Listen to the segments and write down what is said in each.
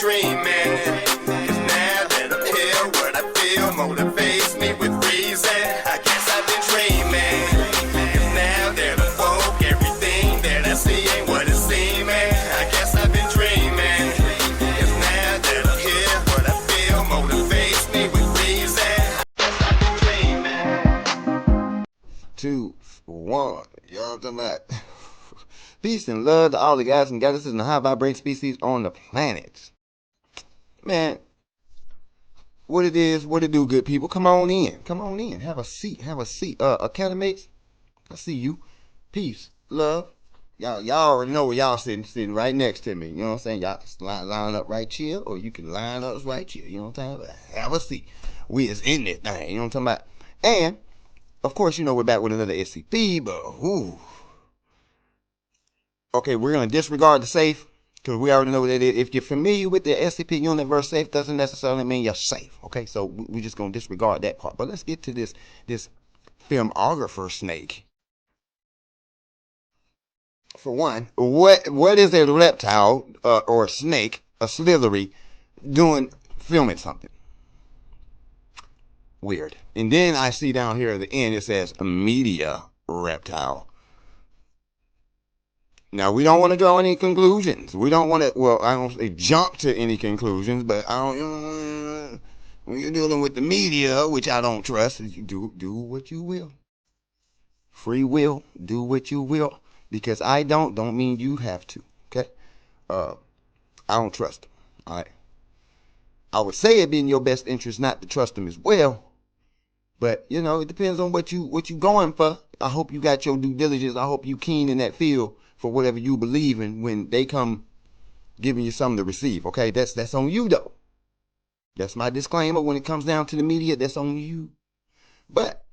dreaming. 'Cause now that I'm here, what I feel motivates me with reason. I guess I've been dreaming. 'Cause now that I'm woke, everything that I see ain't what it seeming. I guess I've been dreaming. 'Cause now that I'm here, what I feel motivates me with reason. I guess I've been dreaming. 2, 1. Y'all know what I'm talking about? Peace and love to all the guys and goddesses and the high vibrating species on the planet. Man, what it is, what it do, good people. Come on in. Come on in. Have a seat. Have a seat. Academics, I see you. Peace. Love. Y'all already know where y'all sitting right next to me. You know what I'm saying? Y'all can line up right here, or you can line up right here. You know what I'm saying? Have a seat. We is in this thing. You know what I'm talking about? And, of course, you know we're back with another SCP, but whoo. Okay, we're going to disregard the safe, because we already know that if you're familiar with the SCP universe, safe doesn't necessarily mean you're safe. Okay, so we're just going to disregard that part. But let's get to this Filmographer Snake. For one, what is a reptile or a snake, a slithery, doing filming something? Weird. And then I see down here at the end it says media reptile. Now, we don't want to draw any conclusions. We don't want to, well, I don't say jump to any conclusions, but I don't, when you're dealing with the media, which I don't trust, you do what you will. Free will, do what you will. Because I don't mean you have to, okay? I don't trust them, all right? I would say it'd be in your best interest not to trust them as well. But, you know, it depends on what you going for. I hope you got your due diligence. I hope you keen in that field for whatever you believe in when they come giving you something to receive. Okay, that's on you though. That's my disclaimer when it comes down to the media. That's on you. But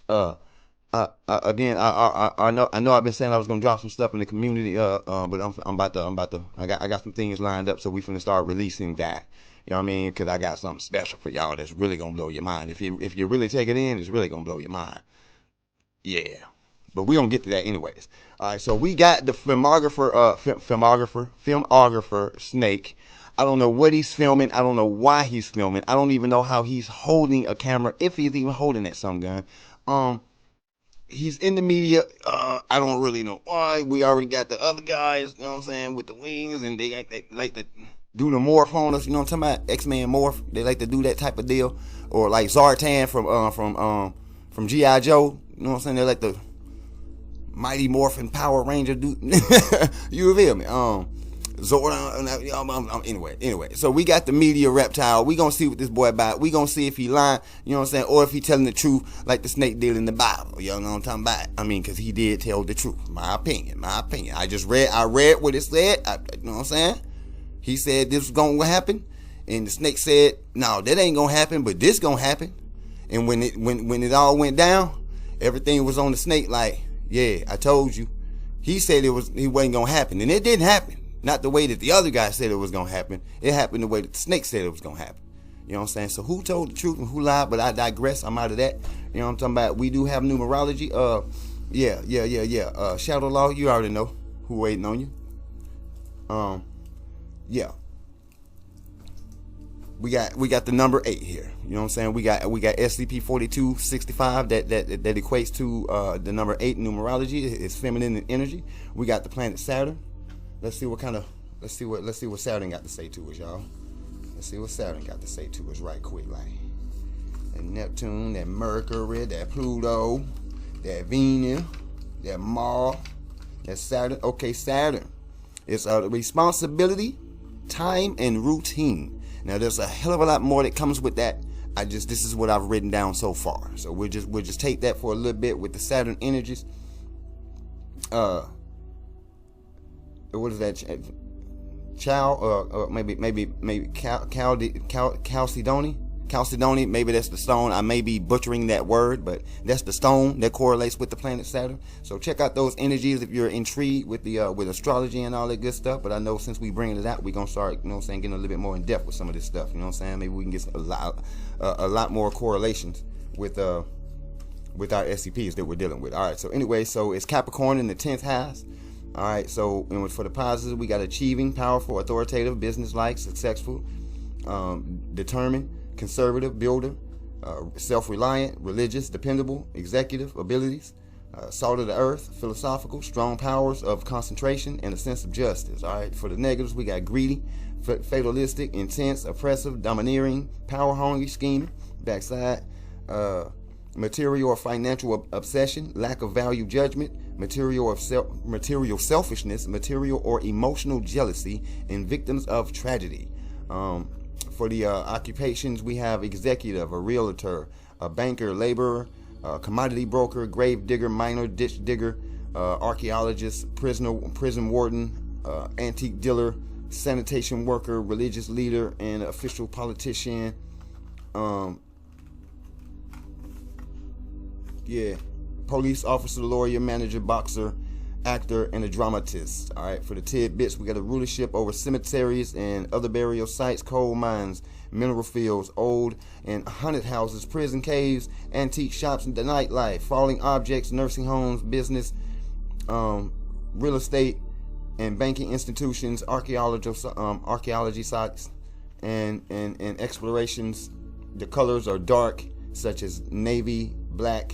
again, I know I've been saying I was gonna drop some stuff in the community. But I'm about to. I got some things lined up, so we finna start releasing that. You know what I mean? Because I got something special for y'all that's really gonna blow your mind. If you really take it in, it's really gonna blow your mind. Yeah. But we don't get to that anyways. All right, so we got the filmographer Snake. I don't know what he's filming. I don't know why he's filming. I don't even know how he's holding a camera, if he's even holding that some gun. He's in the media. I don't really know why. We already got the other guys, you know what I'm saying, with the wings, and they like to do the morph on us. You know what I'm talking about? X-Men morph. They like to do that type of deal, or like Zartan from G.I. Joe. You know what I'm saying? They like the Mighty Morphin Power Ranger dude. You feel me? Zordon. Anyway. So we got the media reptile. We gonna see what this boy about. We gonna see if he lying, you know what I'm saying, or if he telling the truth like the snake did in the Bible. You know what I'm talking about? I mean, cause he did tell the truth. My opinion. I read what it said. You know what I'm saying? He said this was gonna happen, and the snake said, no, that ain't gonna happen, but this gonna happen. And when it all went down, everything was on the snake like, yeah, I told you. He said it wasn't gonna happen, and it didn't happen. Not the way that the other guy said it was gonna happen. It happened the way that the snake said it was gonna happen. You know what I'm saying? So who told the truth and who lied? But I digress. I'm out of that. You know what I'm talking about? We do have numerology. Yeah. Shadow Law, you already know who waiting on you. Yeah. We got the number 8 here. You know what I'm saying? We got SCP-4265 that equates to the number 8 numerology. It's feminine in energy. We got the planet Saturn. Let's see what Saturn got to say to us, y'all. Let's see what Saturn got to say to us right quick, like. That Neptune, that Mercury, that Pluto, that Venus, that Mars, that Saturn. Okay, Saturn. It's a responsibility, time, and routine. Now there's a hell of a lot more that comes with that. This is what I've written down so far. So we'll just take that for a little bit with the Saturn energies. What is that? Maybe Chalcedony. Maybe that's the stone. I may be butchering that word, but that's the stone that correlates with the planet Saturn. So check out those energies if you're intrigued with the with astrology and all that good stuff. But I know since we bringing it out, we're gonna start, you know what I'm saying, getting a little bit more in depth with some of this stuff. You know what I'm saying? Maybe we can get a lot more correlations with our SCPs that we're dealing with. All right. So anyway, so it's Capricorn in the 10th house. All right, so and for the positive, we got achieving, powerful, authoritative, business-like, successful, determined, conservative, builder, self-reliant, religious, dependable, executive, abilities, salt of the earth, philosophical, strong powers of concentration, and a sense of justice. All right, for the negatives, we got greedy, fatalistic, intense, oppressive, domineering, power-hungry, scheming, backside, material or financial obsession, lack of value judgment, material selfishness, material or emotional jealousy, and victims of tragedy. For the occupations, we have executive, a realtor, a banker, laborer, commodity broker, grave digger, miner, ditch digger, archaeologist, prison warden, antique dealer, sanitation worker, religious leader, and official politician. Police officer, lawyer, manager, boxer, actor, and a dramatist. All right, for the tidbits, we got a rulership over cemeteries and other burial sites, coal mines, mineral fields, old and haunted houses, prison caves, antique shops, and the nightlife, falling objects, nursing homes, business, real estate, and banking institutions, archaeology sites, and explorations. The colors are dark, such as navy, black,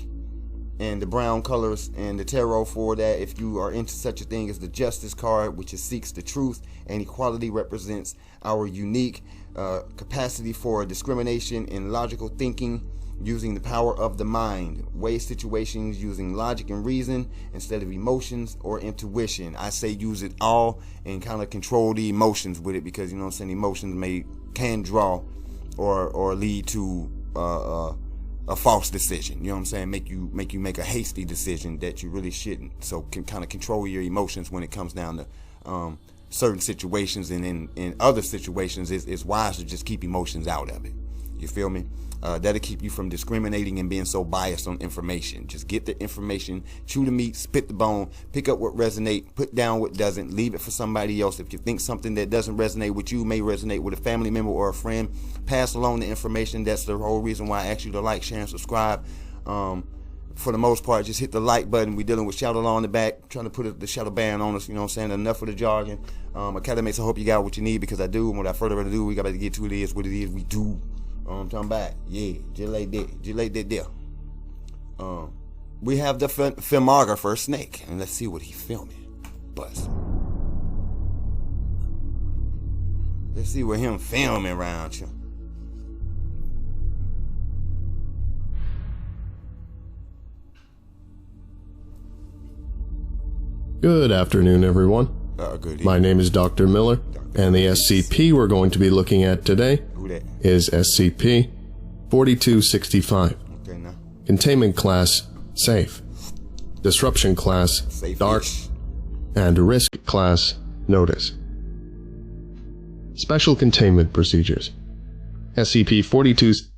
and the brown colors, and the tarot for that, if you are into such a thing, is the justice card, which seeks the truth, and equality represents our unique capacity for discrimination and logical thinking, using the power of the mind, weigh situations using logic and reason instead of emotions or intuition. I say use it all and kind of control the emotions with it, because you know what I'm saying, emotions can draw or lead to a false decision. You know what I'm saying? Make you make a hasty decision that you really shouldn't. So can kind of control your emotions when it comes down to certain situations, and in other situations it's wise to just keep emotions out of it. You feel me? That'll keep you from discriminating and being so biased on information. Just get the information, chew the meat, spit the bone, pick up what resonates, put down what doesn't, leave it for somebody else. If you think something that doesn't resonate with you may resonate with a family member or a friend, pass along the information. That's the whole reason why I ask you to like, share, and subscribe. For the most part, just hit the like button. We're dealing with Shadow Law in the back, trying to put the shadow ban on us. You know what I'm saying? Enough of the jargon. Academics, I hope you got what you need, because I do. And without further ado, we got to get to what it is we do. I'm talking about, yeah, just like that there. We have the filmographer Snake, and let's see what he's filming. Bust. Let's see what him filming around here. Good afternoon, everyone. Good evening. My name is Dr. Miller, and the SCP we're going to be looking at today is SCP-4265. Okay, now. Containment class, safe. Disruption class, Safe dark. And risk class, notice. Special containment procedures. SCP-42...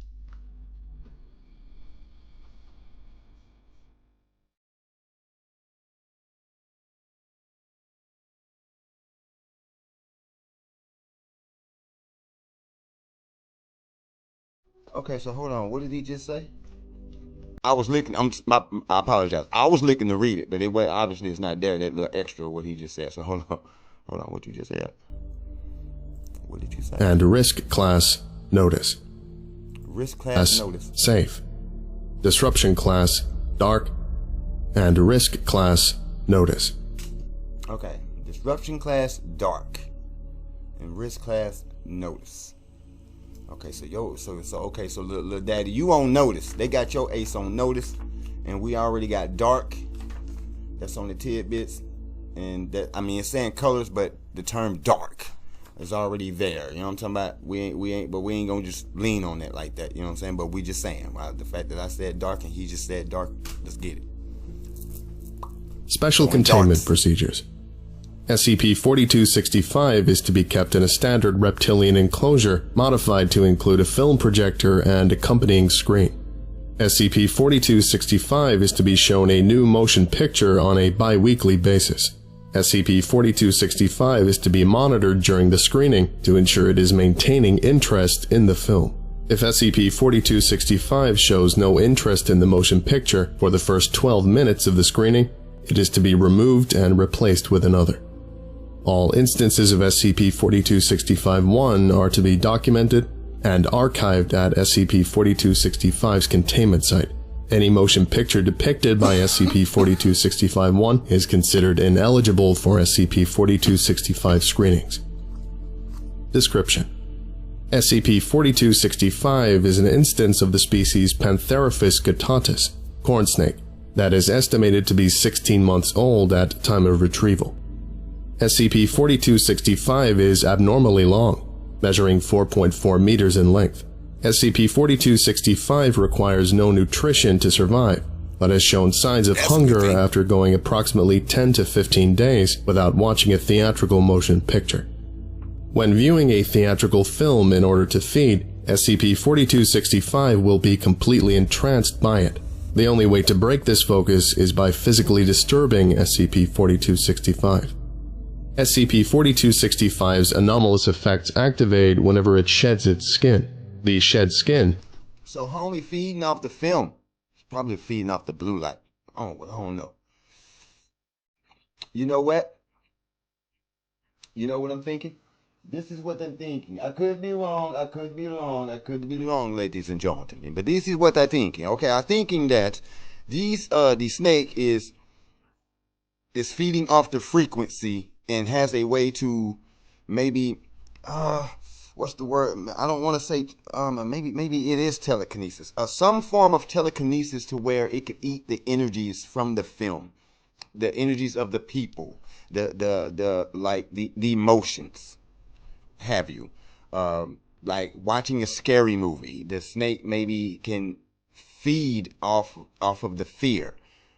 Okay, so hold on. What did he just say? I was looking. I apologize. I was looking to read it, but obviously it's not there. That little extra what he just said. So hold on. What you just said? What did you say? And risk class, notice. Risk class notice. Safe. Disruption class, dark. And risk class, notice. Okay. Disruption class, dark. And risk class, notice. Okay, so little daddy, you on notice. They got your ace on notice, and we already got dark. That's on the tidbits, and that, I mean, it's saying colors, but the term dark is already there. You know what I'm talking about? We ain't gonna just lean on that like that. You know what I'm saying? But we just saying, well, the fact that I said dark and he just said dark, let's get it. Special containment procedures. SCP-4265 is to be kept in a standard reptilian enclosure modified to include a film projector and accompanying screen. SCP-4265 is to be shown a new motion picture on a bi-weekly basis. SCP-4265 is to be monitored during the screening to ensure it is maintaining interest in the film. If SCP-4265 shows no interest in the motion picture for the first 12 minutes of the screening, it is to be removed and replaced with another. All instances of SCP-4265-1 are to be documented and archived at SCP-4265's containment site. Any motion picture depicted by SCP-4265-1 is considered ineligible for SCP-4265 screenings. Description: SCP-4265 is an instance of the species Pantherophis guttatus, corn snake, that is estimated to be 16 months old at time of retrieval. SCP-4265 is abnormally long, measuring 4.4 meters in length. SCP-4265 requires no nutrition to survive, but has shown signs of hunger after going approximately 10 to 15 days without watching a theatrical motion picture. When viewing a theatrical film in order to feed, SCP-4265 will be completely entranced by it. The only way to break this focus is by physically disturbing SCP-4265. SCP-4265's anomalous effects activate whenever it sheds its skin. The shed skin. So homie feeding off the film. It's probably feeding off the blue light. I don't know. You know what? You know what I'm thinking? This is what I'm thinking. I could be wrong, ladies and gentlemen. But this is what I'm thinking. Okay, I'm thinking that the snake is feeding off the frequency and has a way to maybe what's the word? I don't want to say maybe it is telekinesis. Some form of telekinesis to where it could eat the energies from the film, the energies of the people, the emotions, have you. Like watching a scary movie, the snake maybe can feed off of the fear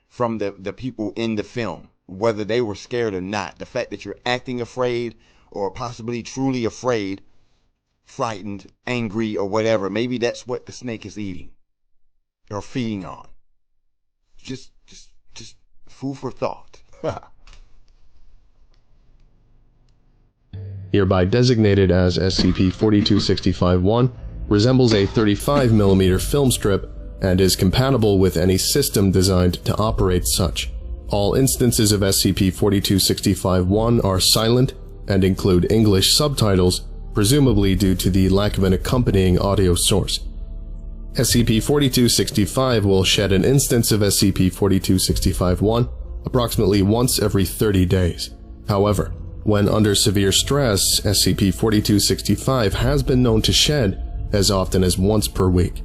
from the people in the film, whether they were scared or not. The fact that you're acting afraid or possibly truly afraid, frightened, angry, or whatever. Maybe that's what the snake is eating or feeding on. Just food for thought. Hereby designated as SCP-4265-1, resembles a 35mm film strip and is compatible with any system designed to operate such. All instances of SCP-4265-1 are silent and include English subtitles, presumably due to the lack of an accompanying audio source. SCP-4265 will shed an instance of SCP-4265-1 approximately once every 30 days. However, when under severe stress, SCP-4265 has been known to shed as often as once per week.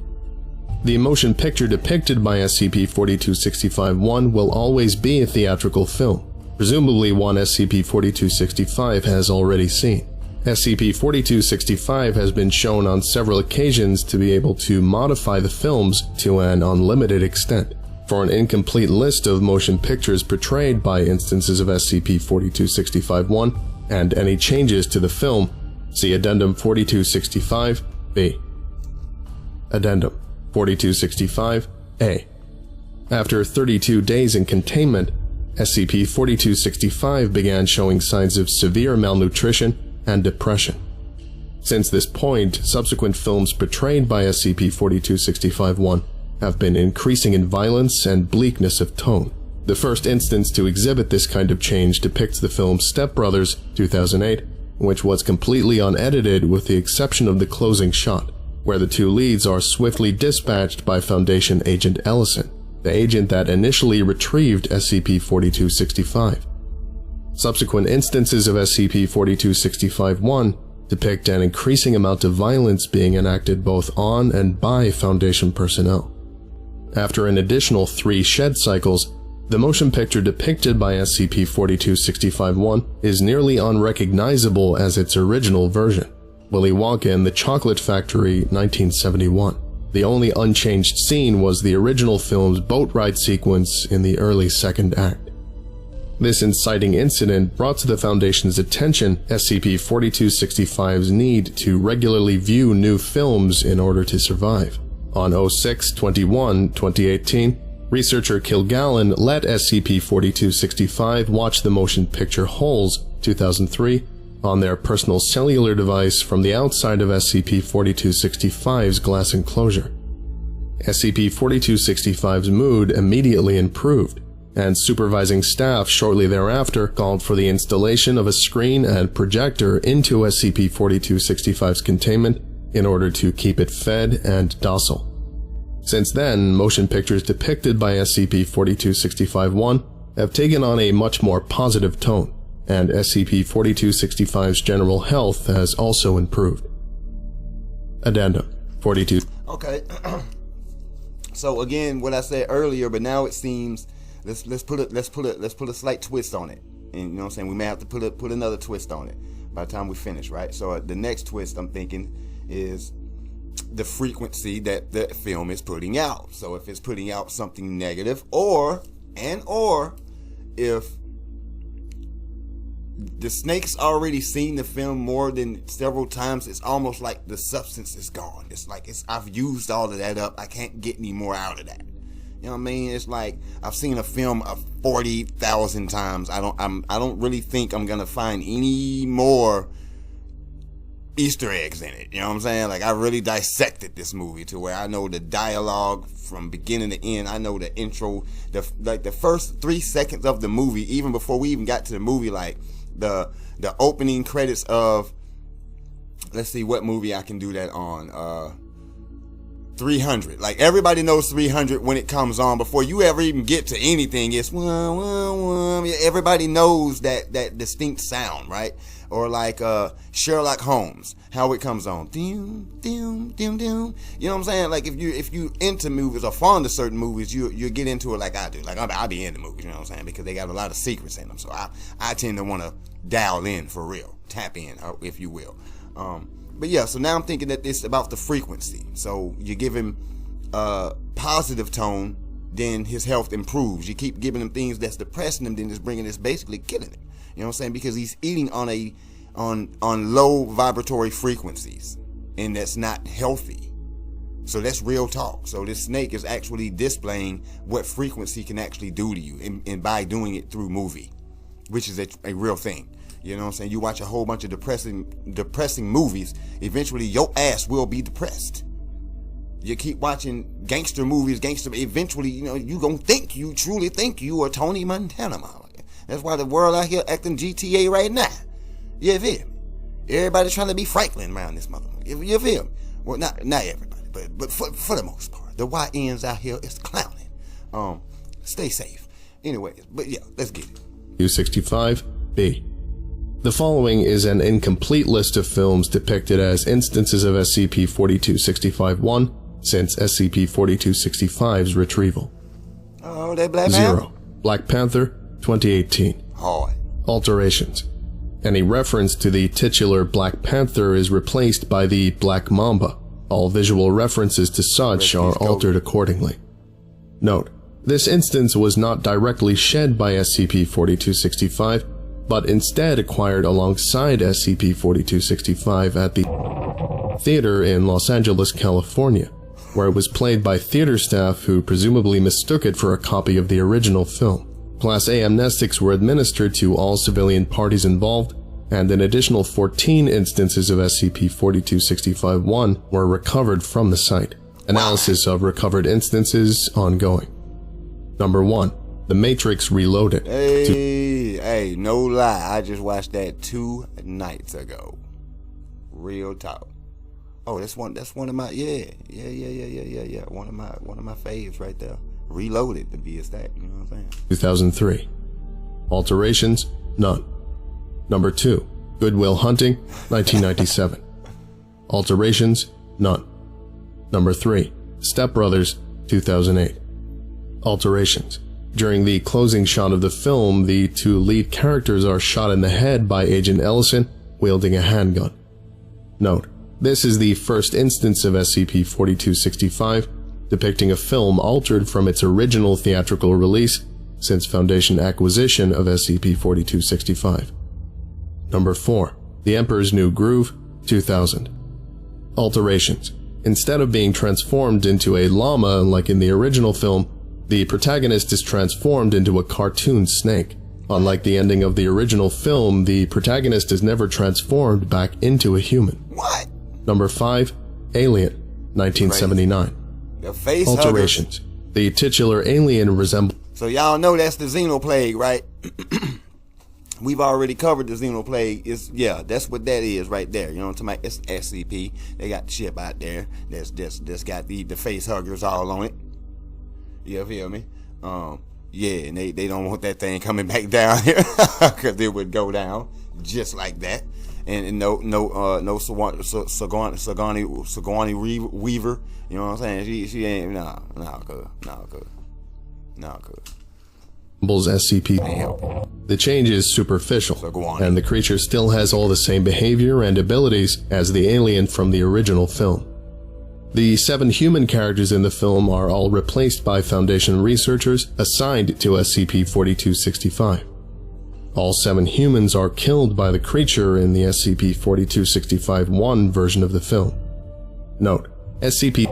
The motion picture depicted by SCP-4265-1 will always be a theatrical film, presumably one SCP-4265 has already seen. SCP-4265 has been shown on several occasions to be able to modify the films to an unlimited extent. For an incomplete list of motion pictures portrayed by instances of SCP-4265-1 and any changes to the film, see Addendum 4265-B. Addendum 4265-A. After 32 days in containment, SCP-4265 began showing signs of severe malnutrition and depression. Since this point, subsequent films portrayed by SCP-4265-1 have been increasing in violence and bleakness of tone. The first instance to exhibit this kind of change depicts the film Step Brothers, 2008, which was completely unedited with the exception of the closing shot, where the two leads are swiftly dispatched by Foundation Agent Ellison, the agent that initially retrieved SCP-4265. Subsequent instances of SCP-4265-1 depict an increasing amount of violence being enacted both on and by Foundation personnel. After an additional 3 shed cycles, the motion picture depicted by SCP-4265-1 is nearly unrecognizable as its original version, Willy Wonka and the Chocolate Factory, 1971. The only unchanged scene was the original film's boat ride sequence in the early second act. This inciting incident brought to the Foundation's attention SCP-4265's need to regularly view new films in order to survive. On 06/21/2018, researcher Kilgallen let SCP-4265 watch the motion picture Holes, 2003, on their personal cellular device from the outside of SCP-4265's glass enclosure. SCP-4265's mood immediately improved, and supervising staff shortly thereafter called for the installation of a screen and projector into SCP-4265's containment in order to keep it fed and docile. Since then, motion pictures depicted by SCP-4265-1 have taken on a much more positive tone, and SCP-4265's general health has also improved. Addendum 42. Okay. So again, what I said earlier, but now it seems let's put a slight twist on it. And you know what I'm saying? We may have to put another twist on it by the time we finish, right? So the next twist I'm thinking is the frequency that the film is putting out. So if it's putting out something negative, or if the snake's already seen the film more than several times, it's almost like the substance is gone. It's like I've used all of that up. I can't get any more out of that. You know what I mean? It's like I've seen a film 40,000 times. I don't really think I'm gonna find any more Easter eggs in it. You know what I'm saying? Like, I really dissected this movie to where I know the dialogue from beginning to end. I know the intro, the first 3 seconds of the movie, even before we even got to the movie, like the opening credits of, let's see what movie I can do that on. 300. Like, everybody knows 300 when it comes on. Before you ever even get to anything, it's everybody knows that distinct sound, right? Or like Sherlock Holmes, how it comes on. Doom, doom, doom, doom. You know what I'm saying? Like, if you into movies or fond of certain movies, you get into it like I do. Like, I'll be into movies, you know what I'm saying? Because they got a lot of secrets in them. So I tend to want to dial in for real. Tap in, if you will. But yeah, so now I'm thinking that it's about the frequency. So you give him a positive tone, then his health improves. You keep giving him things that's depressing him, then it's basically killing him. You know what I'm saying? Because he's eating on low vibratory frequencies, and that's not healthy. So that's real talk. So this snake is actually displaying what frequency can actually do to you, and by doing it through movie, which is a real thing. You know what I'm saying? You watch a whole bunch of depressing movies, eventually your ass will be depressed. You keep watching gangster movies, eventually, you know, you truly think you are Tony Montana, mama. That's why the world out here acting GTA right now. You feel me? Everybody trying to be Franklin around this motherfucker. You feel me? Well, not everybody, but for the most part, the YNs out here is clowning. Stay safe. Anyways, but yeah, let's get it. U65B. The following is an incomplete list of films depicted as instances of SCP-4265-1 since SCP-4265's retrieval. Oh, that Black 0. Black Panther, 2018. Hard. Alterations. Any reference to the titular Black Panther is replaced by the Black Mamba. All visual references to such are altered accordingly. Note: this instance was not directly shed by SCP-4265, but instead acquired alongside SCP-4265 at the theater in Los Angeles, California, where it was played by theater staff who presumably mistook it for a copy of the original film. Class A amnestics were administered to all civilian parties involved, and an additional 14 instances of SCP-4265-1 were recovered from the site. Analysis of recovered instances ongoing. Number 1. The Matrix Reloaded. Hey, no lie. I just watched that 2 nights ago. Real talk. Oh, that's one of my yeah. One of my faves right there. Reloaded to be exact, you know what I'm saying? 2003. Alterations? None. Number 2. Good Will Hunting, 1997. Alterations? None. Number 3. Step Brothers, 2008. Alterations. During the closing shot of the film, the 2 lead characters are shot in the head by Agent Ellison wielding a handgun. Note: this is the first instance of SCP-4265 depicting a film altered from its original theatrical release since Foundation acquisition of SCP-4265. Number 4. The Emperor's New Groove, 2000. Alterations. Instead of being transformed into a llama like in the original film, the protagonist is transformed into a cartoon snake. Unlike the ending of the original film, the protagonist is never transformed back into a human. What? Number 5. Alien, 1979. The face Alterations. The titular alien resembles... So y'all know that's the Xenoplague, right? We've already covered the Xenoplague. Yeah, that's what that is right there. You know what I'm talking about? It's SCP. They got the ship out there that's got the face huggers all on it. You feel me? Yeah, and they don't want that thing coming back down here because it would go down just like that. And no Sigourney Weaver. You know what I'm saying? She ain't good. SCP. The change is superficial, and the creature still has all the same behavior and abilities as the alien from the original film. The 7 human characters in the film are all replaced by Foundation researchers assigned to SCP-4265. All 7 humans are killed by the creature in the SCP-4265-1 version of the film. Note: SCP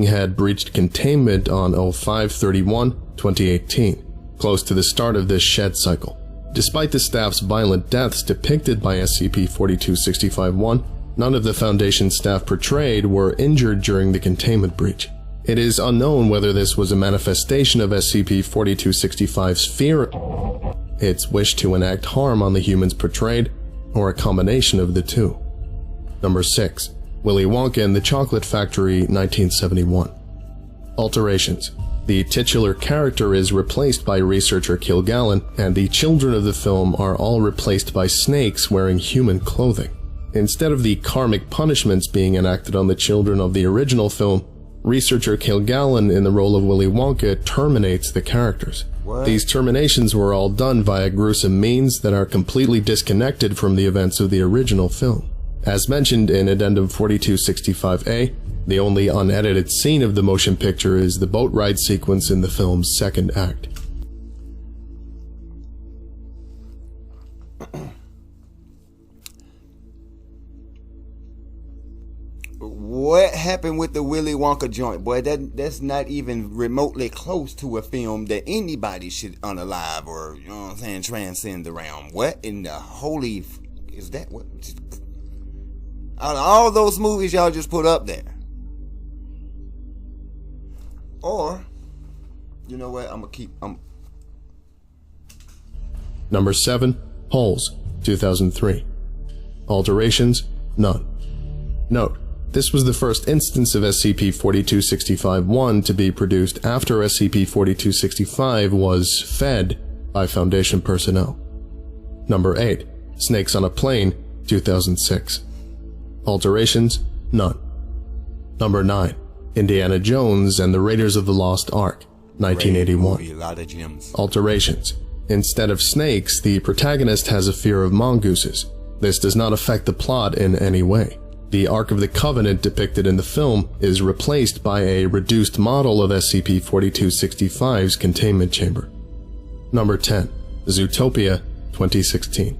had breached containment on 05/31/2018, close to the start of this shed cycle. Despite the staff's violent deaths depicted by SCP-4265-1, none of the Foundation staff portrayed were injured during the containment breach. It is unknown whether this was a manifestation of SCP-4265's fear, its wish to enact harm on the humans portrayed, or a combination of the two. Number 6. Willy Wonka and the Chocolate Factory, 1971. Alterations. The titular character is replaced by researcher Kilgallen, and the children of the film are all replaced by snakes wearing human clothing. Instead of the karmic punishments being enacted on the children of the original film, researcher Kilgallen in the role of Willy Wonka terminates the characters. What? These terminations were all done via gruesome means that are completely disconnected from the events of the original film. As mentioned in Addendum 4265A, the only unedited scene of the motion picture is the boat ride sequence in the film's second act. What happened with the Willy Wonka joint? Boy, that's not even remotely close to a film that anybody should unalive or, you know what I'm saying, transcend the realm. What in the holy... is that what... out of all those movies y'all just put up there? Or, you know what, Number 7. Holes, 2003. Alterations, none. Note: this was the first instance of SCP-4265-1 to be produced after SCP-4265 was fed by Foundation personnel. Number 8. Snakes on a Plane, 2006. Alterations, none. Number 9. Indiana Jones and the Raiders of the Lost Ark, 1981. A lot of gems. Alterations. Instead of snakes, the protagonist has a fear of mongooses. This does not affect the plot in any way. The Ark of the Covenant depicted in the film is replaced by a reduced model of SCP-4265's containment chamber. Number 10. Zootopia, 2016.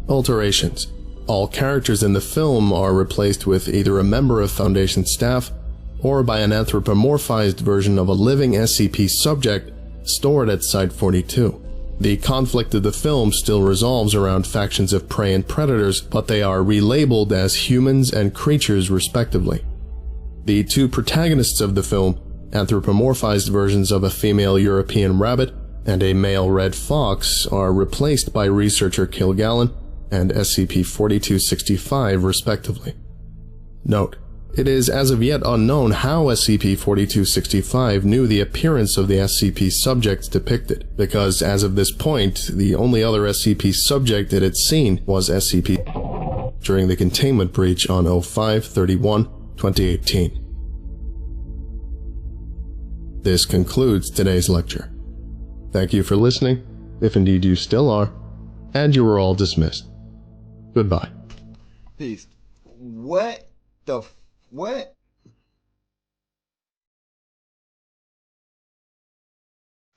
Alterations. All characters in the film are replaced with either a member of Foundation staff or by an anthropomorphized version of a living SCP subject stored at Site-42. The conflict of the film still resolves around factions of prey and predators, but they are relabeled as humans and creatures respectively. The 2 protagonists of the film, anthropomorphized versions of a female European rabbit and a male red fox, are replaced by researcher Kilgallen and SCP-4265 respectively. Note: it is as of yet unknown how SCP-4265 knew the appearance of the SCP subjects depicted, because as of this point, the only other SCP subject it had seen was SCP during the containment breach on 05/31/2018. This concludes today's lecture. Thank you for listening, if indeed you still are, and you are all dismissed. Goodbye. Peace. What the what?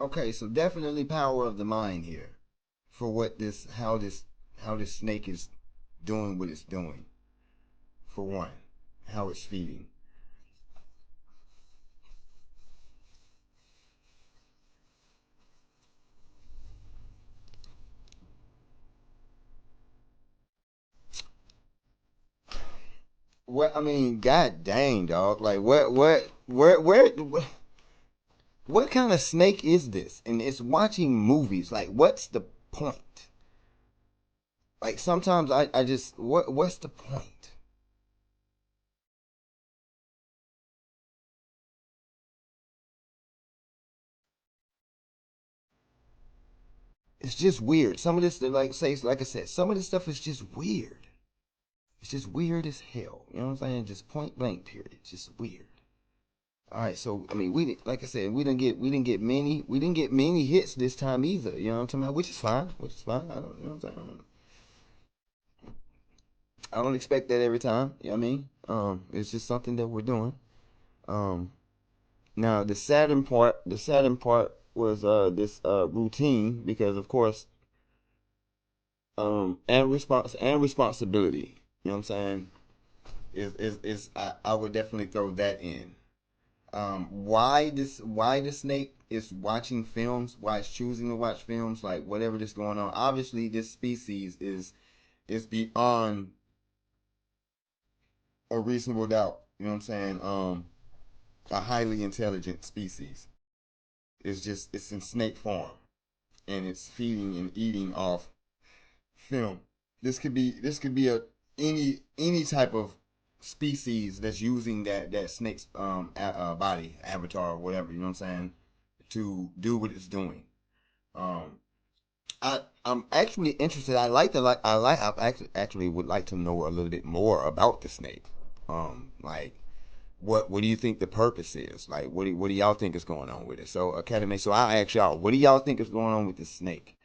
Okay, so definitely power of the mind here for what this how this snake is doing what it's doing. For one, how it's feeding. What, I mean, god dang, dog. Like, where what kind of snake is this? And it's watching movies. Like, what's the point? Like, sometimes I just, what's the point? It's just weird. Some of this, like I said, some of this stuff is just weird. It's just weird as hell. You know what I'm saying? Just point blank, period. It's just weird. All right, so I mean, like I said, we didn't get many hits this time either. You know what I'm talking about? Which is fine. Which is fine. I don't, you know what I'm saying? I don't expect that every time. You know what I mean? It's just something that we're doing. Um, Now the sadden part was this routine because of course and responsibility. You know what I'm saying? I would definitely throw that in. Why the snake is watching films, why it's choosing to watch films, like whatever that's going on. Obviously, this species is beyond a reasonable doubt. You know what I'm saying? A highly intelligent species. It's in snake form, and it's feeding and eating off film. This could be a any type of species that's using that snake's body avatar or whatever, you know what I'm saying, to do what it's doing. um I'm actually interested. I actually would like to know a little bit more about the snake. Like, what do you think the purpose is? Like, what do y'all think is going on with it? So Academy, so I'll ask y'all, what do y'all think is going on with the snake?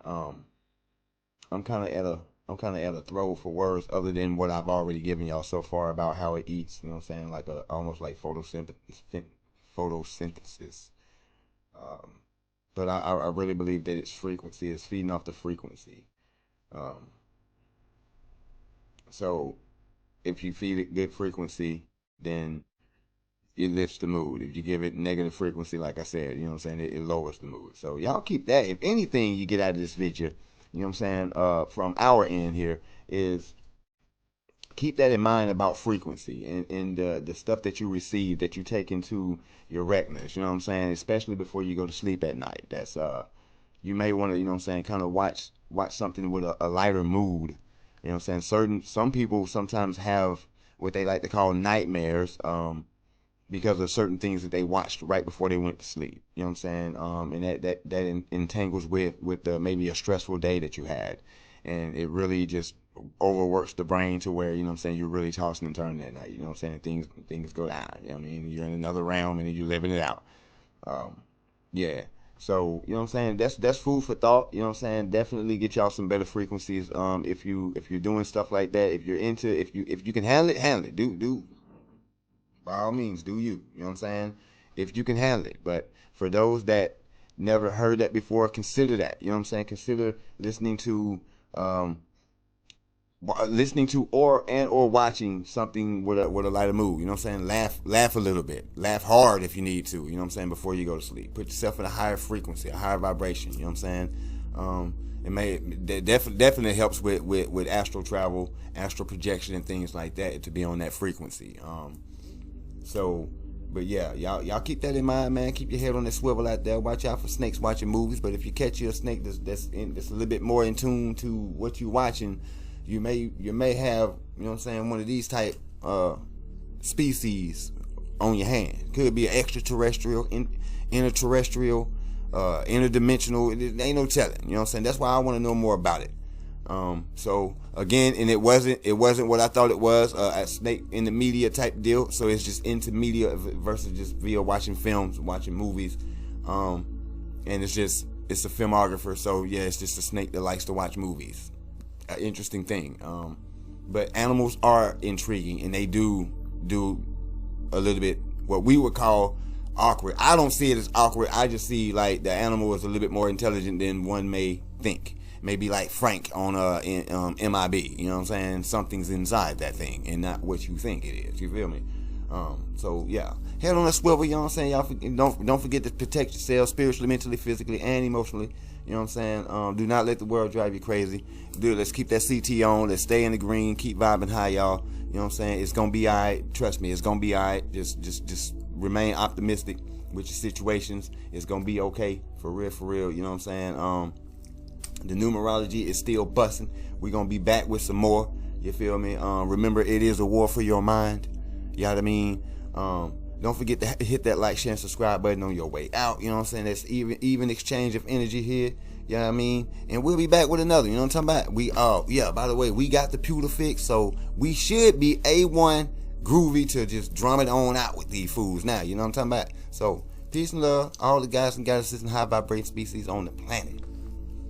um I'm kind of at a throw for words other than what I've already given y'all so far about how it eats. You know what I'm saying? Like almost like photosynthesis. Um, but I really believe that its frequency is feeding off the frequency. Um, so if you feed it good frequency, then it lifts the mood. If you give it negative frequency, like I said, you know what I'm saying, it lowers the mood. So y'all keep that. If anything you get out of this video, you know what I'm saying, from our end here, is keep that in mind about frequency and the stuff that you receive, that you take into your retinas. You know what I'm saying, especially before you go to sleep at night. That's you may want to, you know what I'm saying, kind of watch something with a lighter mood. You know what I'm saying? Some people sometimes have what they like to call nightmares. Because of certain things that they watched right before they went to sleep. You know what I'm saying? And that entangles with maybe a stressful day that you had, and it really just overworks the brain to where, you know what I'm saying, you're really tossing and turning at night. You know what I'm saying? Things go down. You know what I mean? You're in another realm and you're living it out. Um, yeah. So, you know what I'm saying? That's food for thought. You know what I'm saying? Definitely get y'all some better frequencies. If you're doing stuff like that, if you're into, if you can handle it. Do by all means, do you. You know what I'm saying? If you can handle it. But for those that never heard that before, consider that. You know what I'm saying? Consider listening to or watching something with a lighter mood. You know what I'm saying? Laugh a little bit. Laugh hard if you need to. You know what I'm saying? Before you go to sleep, put yourself in a higher frequency, a higher vibration. You know what I'm saying? It definitely helps with astral travel, astral projection, and things like that, to be on that frequency. So, but yeah, y'all keep that in mind, man. Keep your head on that swivel out there. Watch out for snakes watching movies. But if you catch you a snake that's a little bit more in tune to what you're watching, you may have, you know what I'm saying, one of these type species on your hand. Could be an extraterrestrial, interterrestrial, interdimensional. It ain't no telling. You know what I'm saying? That's why I want to know more about it. So again, and it wasn't what I thought it was, a snake in the media type deal. So it's just into media versus just via watching films, watching movies. And it's a filmographer. So yeah, it's just a snake that likes to watch movies. An interesting thing. But animals are intriguing, and they do a little bit what we would call awkward. I don't see it as awkward. I just see like the animal is a little bit more intelligent than one may think. Maybe like Frank on MIB, you know what I'm saying? Something's inside that thing and not what you think it is. You feel me? So yeah, head on a swivel. You know what I'm saying? Y'all don't forget to protect yourself spiritually, mentally, physically, and emotionally. You know what I'm saying? Do not let the world drive you crazy. Let's keep that CT on. Let's stay in the green. Keep vibing high, y'all. You know what I'm saying? It's gonna be alright. Trust me, it's gonna be alright. Just remain optimistic. with your situations. It's gonna be okay, for real, you know what I'm saying? The numerology is still busting. We're gonna be back with some more, you feel me? Remember, it is a war for your mind, you know what I mean? Don't forget to hit that like, share, and subscribe button on your way out, you know what I'm saying? That's even exchange of energy here, you know what I mean? And we'll be back with another, you know what I'm talking about? Yeah, by the way, we got the pewter fix, so we should be A1 groovy to just drum it on out with these fools now, you know what I'm talking about? So peace and love, all the guys and goddesses and high vibrating species on the planet.